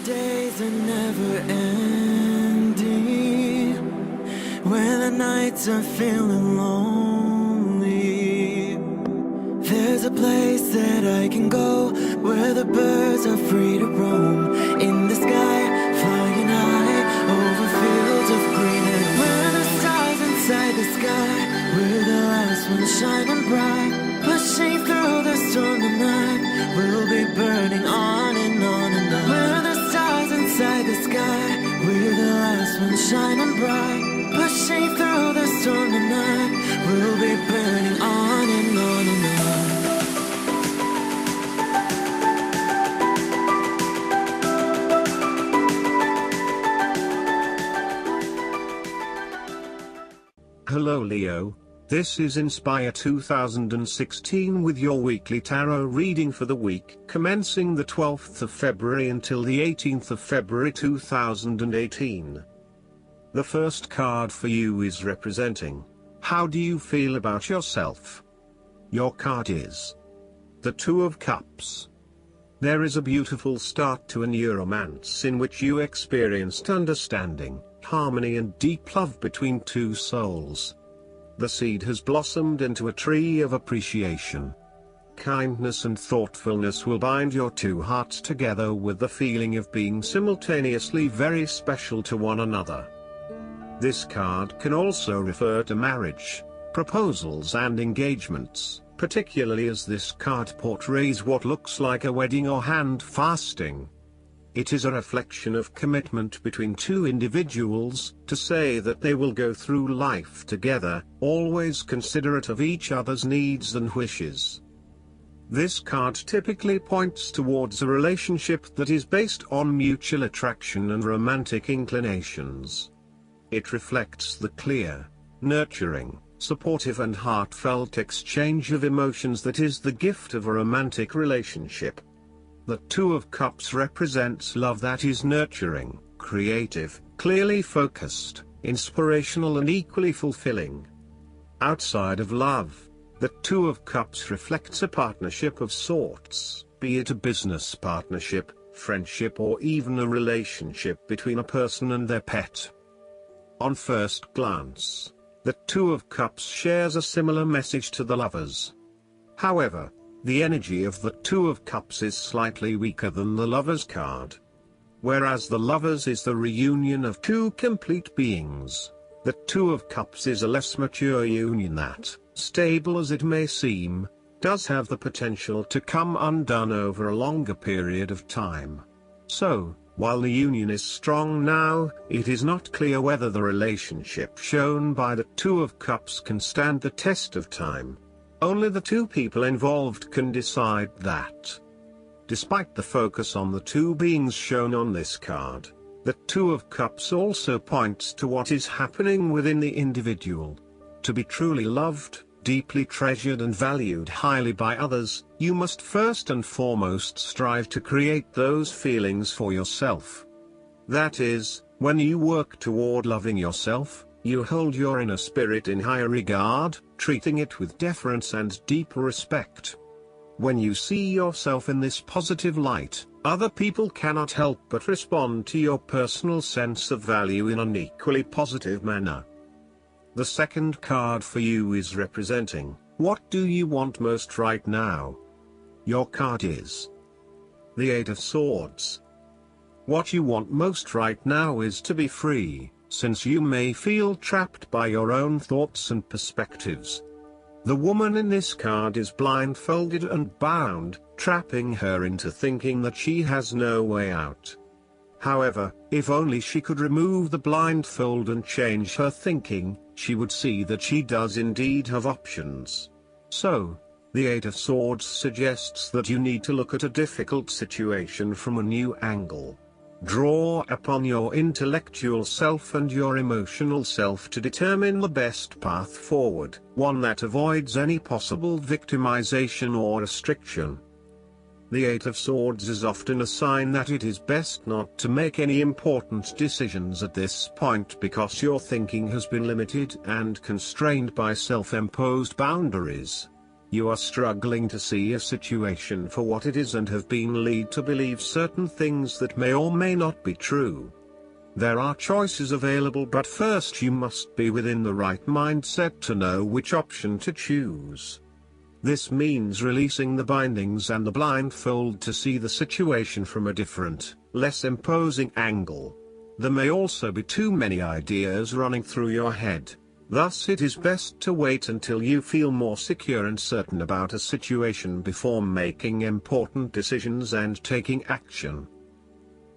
days are never ending, when the nights are feeling lonely. There's a place that I can go, where the birds are free to roam, in the sky, flying high, over fields of green. And where the stars inside the sky, we're the last ones shining bright, pushing through the storm tonight. We'll be burning on and on and on. We're the stars inside the sky, we're the last ones shining bright, pushing through the storm tonight. We'll be burning on and on and on. Hello Leo, this is Inspire 2016 with your weekly tarot reading for the week commencing the 12th of February until the 18th of February 2018. The first card for you is representing, how do you feel about yourself? Your card is the Two of Cups. There is a beautiful start to a new romance in which you experienced understanding, harmony and deep love between two souls. The seed has blossomed into a tree of appreciation. Kindness and thoughtfulness will bind your two hearts together with the feeling of being simultaneously very special to one another. This card can also refer to marriage, proposals and engagements, particularly as this card portrays what looks like a wedding or hand fasting. It is a reflection of commitment between two individuals, to say that they will go through life together, always considerate of each other's needs and wishes. This card typically points towards a relationship that is based on mutual attraction and romantic inclinations. It reflects the clear, nurturing, supportive and heartfelt exchange of emotions that is the gift of a romantic relationship. The Two of Cups represents love that is nurturing, creative, clearly focused, inspirational and equally fulfilling. Outside of love, the Two of Cups reflects a partnership of sorts, be it a business partnership, friendship or even a relationship between a person and their pet. On first glance, the Two of Cups shares a similar message to the Lovers. However, the energy of the Two of Cups is slightly weaker than the Lovers card. Whereas the Lovers is the reunion of two complete beings, the Two of Cups is a less mature union that, stable as it may seem, does have the potential to come undone over a longer period of time. So, while the union is strong now, it is not clear whether the relationship shown by the Two of Cups can stand the test of time. Only the two people involved can decide that. Despite the focus on the two beings shown on this card, the Two of Cups also points to what is happening within the individual. To be truly loved, deeply treasured and valued highly by others, you must first and foremost strive to create those feelings for yourself. That is, when you work toward loving yourself, you hold your inner spirit in higher regard, treating it with deference and deep respect. When you see yourself in this positive light, other people cannot help but respond to your personal sense of value in an equally positive manner. The second card for you is representing, what do you want most right now? Your card is the Eight of Swords. What you want most right now is to be free, since you may feel trapped by your own thoughts and perspectives. The woman in this card is blindfolded and bound, trapping her into thinking that she has no way out. However, if only she could remove the blindfold and change her thinking, she would see that she does indeed have options. So, the Eight of Swords suggests that you need to look at a difficult situation from a new angle. Draw upon your intellectual self and your emotional self to determine the best path forward, one that avoids any possible victimization or restriction. The Eight of Swords is often a sign that it is best not to make any important decisions at this point because your thinking has been limited and constrained by self-imposed boundaries. You are struggling to see a situation for what it is and have been led to believe certain things that may or may not be true. There are choices available, but first you must be within the right mindset to know which option to choose. This means releasing the bindings and the blindfold to see the situation from a different, less imposing angle. There may also be too many ideas running through your head. Thus it is best to wait until you feel more secure and certain about a situation before making important decisions and taking action.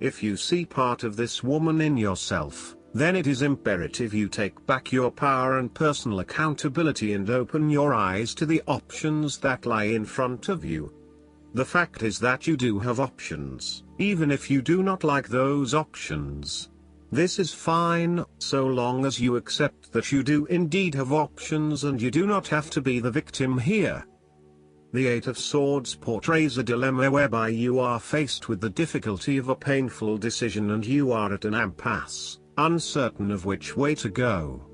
If you see part of this woman in yourself, then it is imperative you take back your power and personal accountability and open your eyes to the options that lie in front of you. The fact is that you do have options, even if you do not like those options. This is fine, so long as you accept that you do indeed have options and you do not have to be the victim here. The Eight of Swords portrays a dilemma whereby you are faced with the difficulty of a painful decision and you are at an impasse, uncertain of which way to go.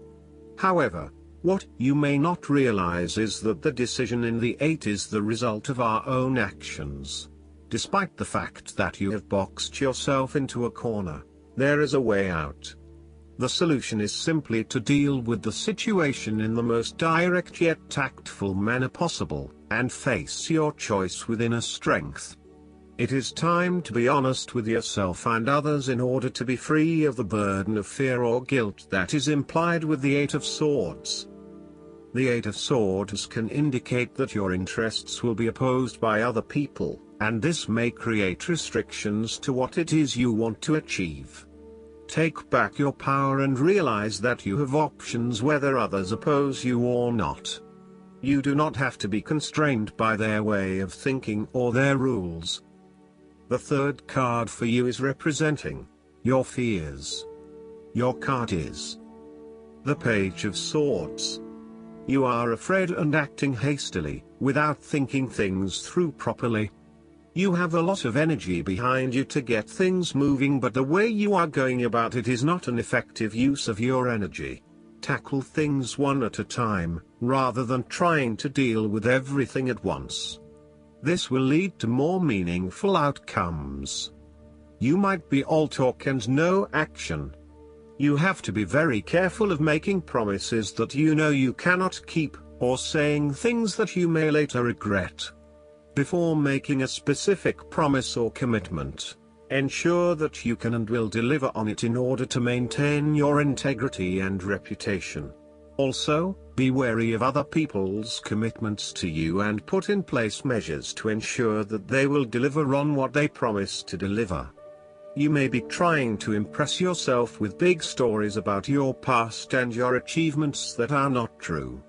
However, what you may not realize is that the decision in the Eight is the result of our own actions. Despite the fact that you have boxed yourself into a corner, there is a way out. The solution is simply to deal with the situation in the most direct yet tactful manner possible, and face your choice with inner strength. It is time to be honest with yourself and others in order to be free of the burden of fear or guilt that is implied with the Eight of Swords. The Eight of Swords can indicate that your interests will be opposed by other people, and this may create restrictions to what it is you want to achieve. Take back your power and realize that you have options whether others oppose you or not. You do not have to be constrained by their way of thinking or their rules. The third card for you is representing your fears. Your card is the Page of Swords. You are afraid and acting hastily, without thinking things through properly. You have a lot of energy behind you to get things moving, but the way you are going about it is not an effective use of your energy. Tackle things one at a time, rather than trying to deal with everything at once. This will lead to more meaningful outcomes. You might be all talk and no action. You have to be very careful of making promises that you know you cannot keep, or saying things that you may later regret. Before making a specific promise or commitment, ensure that you can and will deliver on it in order to maintain your integrity and reputation. Also, be wary of other people's commitments to you and put in place measures to ensure that they will deliver on what they promise to deliver. You may be trying to impress yourself with big stories about your past and your achievements that are not true.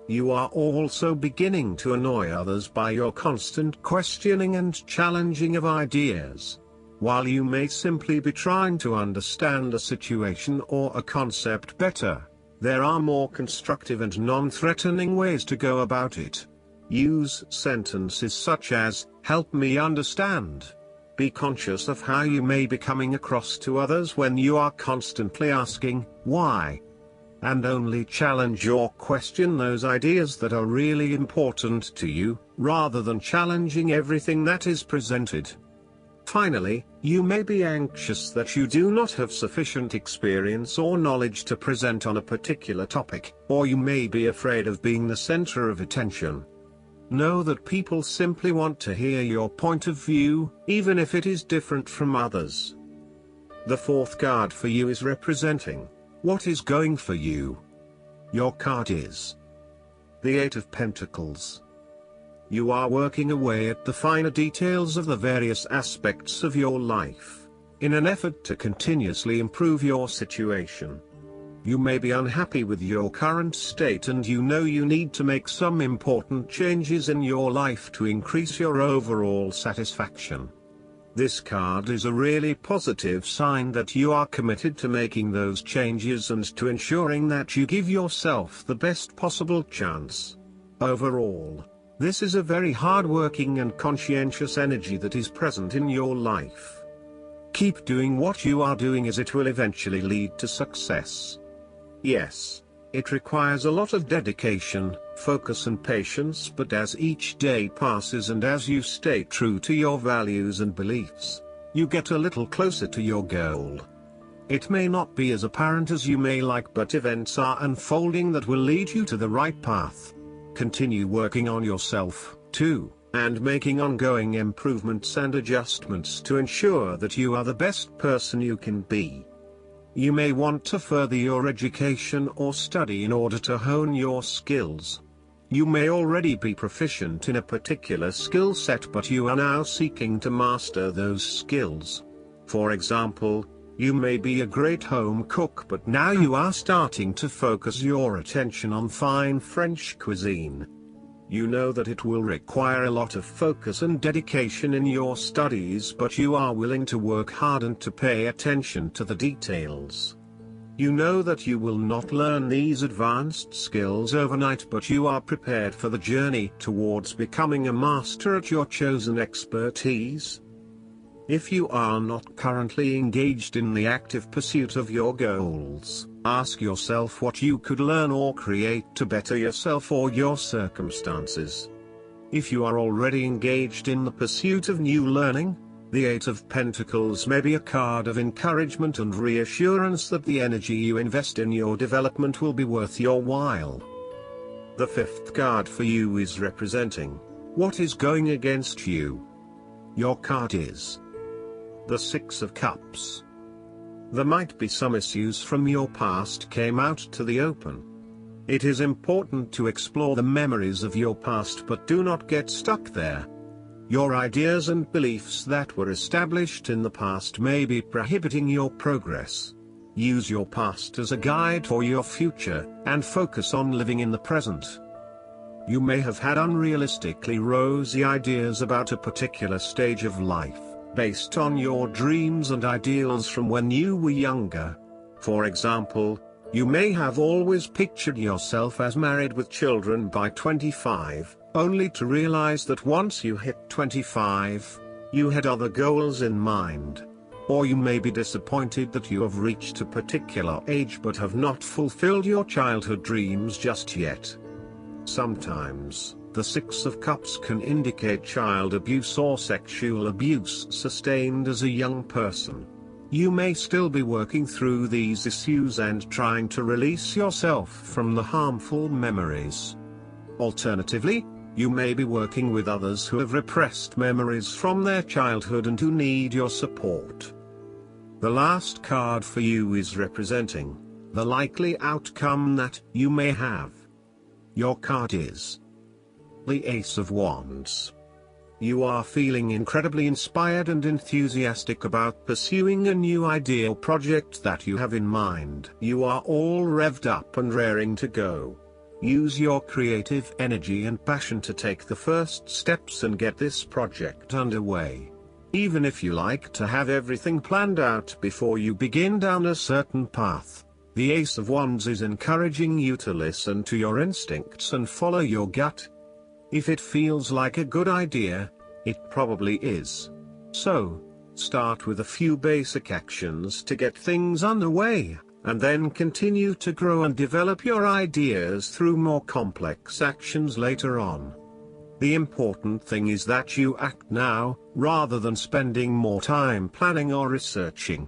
You are also beginning to annoy others by your constant questioning and challenging of ideas. While you may simply be trying to understand a situation or a concept better, there are more constructive and non-threatening ways to go about it. Use sentences such as, "Help me understand." Be conscious of how you may be coming across to others when you are constantly asking, "Why?" And only challenge or question those ideas that are really important to you, rather than challenging everything that is presented. Finally, you may be anxious that you do not have sufficient experience or knowledge to present on a particular topic, or you may be afraid of being the center of attention. Know that people simply want to hear your point of view, even if it is different from others. The fourth card for you is representing what is going for you. Your card is the Eight of Pentacles. You are working away at the finer details of the various aspects of your life, in an effort to continuously improve your situation. You may be unhappy with your current state and you know you need to make some important changes in your life to increase your overall satisfaction. This card is a really positive sign that you are committed to making those changes and to ensuring that you give yourself the best possible chance. Overall, this is a very hard-working and conscientious energy that is present in your life. Keep doing what you are doing as it will eventually lead to success. Yes, It requires a lot of dedication, focus and patience, but as each day passes and as you stay true to your values and beliefs, you get a little closer to your goal. It may not be as apparent as you may like, but events are unfolding that will lead you to the right path. Continue working on yourself, too, and making ongoing improvements and adjustments to ensure that you are the best person you can be. You may want to further your education or study in order to hone your skills. You may already be proficient in a particular skill set, but you are now seeking to master those skills. For example, you may be a great home cook, but now you are starting to focus your attention on fine French cuisine. You know that it will require a lot of focus and dedication in your studies, but you are willing to work hard and to pay attention to the details. You know that you will not learn these advanced skills overnight, but you are prepared for the journey towards becoming a master at your chosen expertise. If you are not currently engaged in the active pursuit of your goals, ask yourself what you could learn or create to better yourself or your circumstances. If you are already engaged in the pursuit of new learning, the Eight of Pentacles may be a card of encouragement and reassurance that the energy you invest in your development will be worth your while. The fifth card for you is representing what is going against you. Your card is the Six of Cups. There might be some issues from your past came out to the open. It is important to explore the memories of your past, but do not get stuck there. Your ideas and beliefs that were established in the past may be prohibiting your progress. Use your past as a guide for your future, and focus on living in the present. You may have had unrealistically rosy ideas about a particular stage of life, based on your dreams and ideals from when you were younger. For example, you may have always pictured yourself as married with children by 25, only to realize that once you hit 25, you had other goals in mind. Or you may be disappointed that you have reached a particular age but have not fulfilled your childhood dreams just yet. Sometimes, the Six of Cups can indicate child abuse or sexual abuse sustained as a young person. You may still be working through these issues and trying to release yourself from the harmful memories. Alternatively, you may be working with others who have repressed memories from their childhood and who need your support. The last card for you is representing the likely outcome that you may have. Your card is the Ace of Wands. You are feeling incredibly inspired and enthusiastic about pursuing a new idea or project that you have in mind. You are all revved up and raring to go. Use your creative energy and passion to take the first steps and get this project underway. Even if you like to have everything planned out before you begin down a certain path, the Ace of Wands is encouraging you to listen to your instincts and follow your gut. If it feels like a good idea, it probably is. So, start with a few basic actions to get things underway, and then continue to grow and develop your ideas through more complex actions later on. The important thing is that you act now, rather than spending more time planning or researching.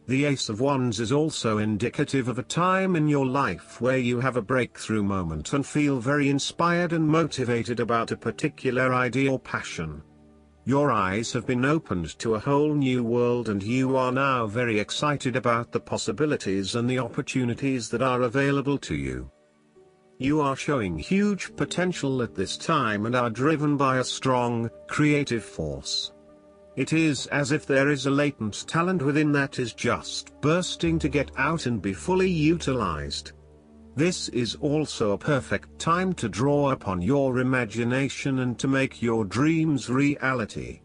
The Ace of Wands is also indicative of a time in your life where you have a breakthrough moment and feel very inspired and motivated about a particular idea or passion. Your eyes have been opened to a whole new world and you are now very excited about the possibilities and the opportunities that are available to you. You are showing huge potential at this time and are driven by a strong, creative force. It is as if there is a latent talent within that is just bursting to get out and be fully utilized. This is also a perfect time to draw upon your imagination and to make your dreams reality.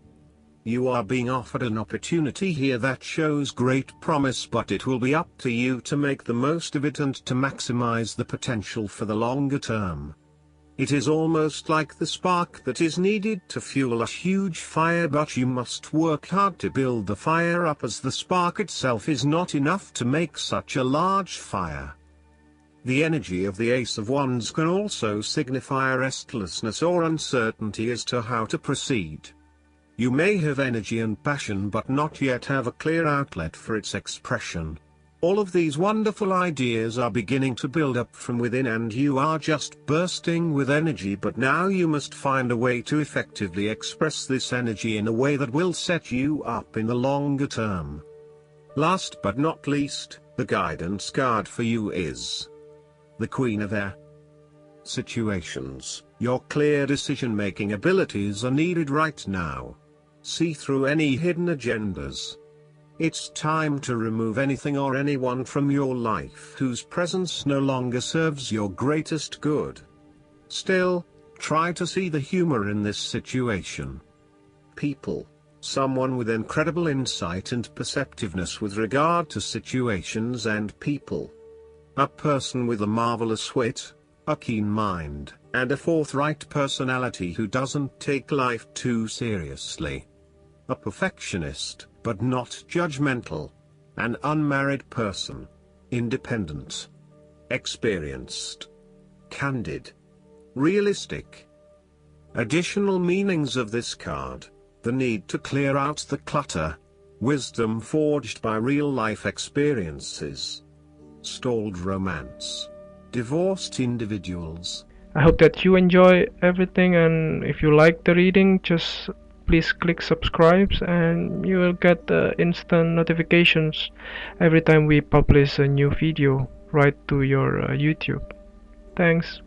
You are being offered an opportunity here that shows great promise, but it will be up to you to make the most of it and to maximize the potential for the longer term. It is almost like the spark that is needed to fuel a huge fire, but you must work hard to build the fire up, as the spark itself is not enough to make such a large fire. The energy of the Ace of Wands can also signify restlessness or uncertainty as to how to proceed. You may have energy and passion but not yet have a clear outlet for its expression. All of these wonderful ideas are beginning to build up from within and you are just bursting with energy, but now you must find a way to effectively express this energy in a way that will set you up in the longer term. Last but not least, the guidance card for you is the Queen of Air. Situations, your clear decision-making abilities are needed right now. See through any hidden agendas. It's time to remove anything or anyone from your life whose presence no longer serves your greatest good. Still, try to see the humor in this situation. People, someone with incredible insight and perceptiveness with regard to situations and people. A person with a marvelous wit, a keen mind, and a forthright personality who doesn't take life too seriously. A perfectionist, but not judgmental. An unmarried person. Independent. Experienced. Candid. Realistic. Additional meanings of this card: the need to clear out the clutter. Wisdom forged by real-life experiences. Stalled romance. Divorced individuals. I hope that you enjoy everything, and if you like the reading, just please click subscribe and you will get instant notifications every time we publish a new video right to your YouTube. Thanks.